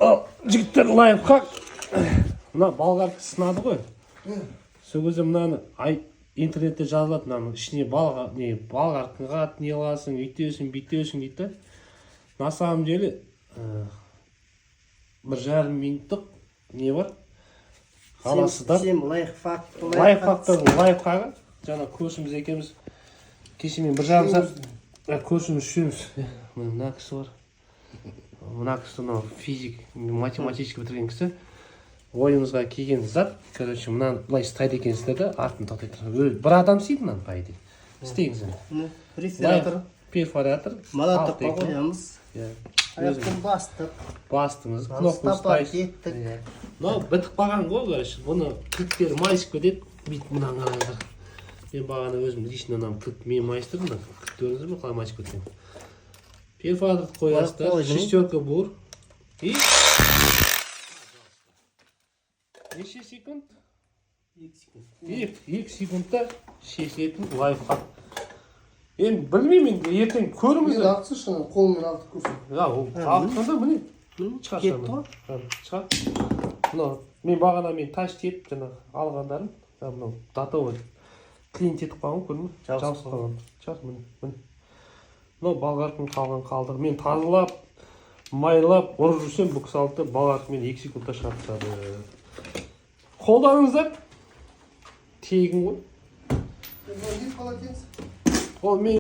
Ал, жігіттер лайфхак. Мына балғар сынады ғой. Сол кезде мынаны интернетте жазылады, мынаның ішіне балғар қығат, не қыласың, үйтесің, бүйтесің дейді. На самом деле 1,5 минуттық не бар? Аласыздар. Сен лайфхактың лайфхагы. Жаңа көршіміз екеуміз кеше мен 1,5 сағат көршіміз үшеуміз. Мына кісі бар. Мына кісі физик, математический бітірген кісі. Ойымызға келген зат, короче, мынаны былай істайды екенсіздер да, артын тоқтайды. Бір адам істейді мынаны, по идее. Істеңіз енді. Перфоратор. Перфоратор. Молотокқа қоямыз. Аяқтан бастыңыз, кнопканы ұстайсыз. Мынау бітіп қалған ғой, короче. Бұны кілттері майысып кетеді. Бүйтіп мынаны қараңыздар. Мен бағана өзім лично кілт мен майыстырдым да. Кілттеріңіз бе қалай майысып кеткен. Перфораторды қоясыздар. Шестерка бур. И неше секунд? 2 секунд. 2 секундта шешілетін лайфхак. Енді білмеймін, ертең көріңіздер. Мен артсы шын, қолмен артып көрсін. Ол артқанда міне. Шығар. Шығар. Мен бағана тачт етіп жаңағы алғандарым. Мынау датовый клиент етіп қалған, көрдің бе? Жабысып қалған. Шығар, міне. Мынау балғарқын қалған қалдығы. Мен тазалап, майлап, ұрып жүрсем, бұл кісі алды балғарқын мен 2 секундта шығарып тастады. Қолданыңыздар. Тегін ғой. Ол не полотенце? Ол мен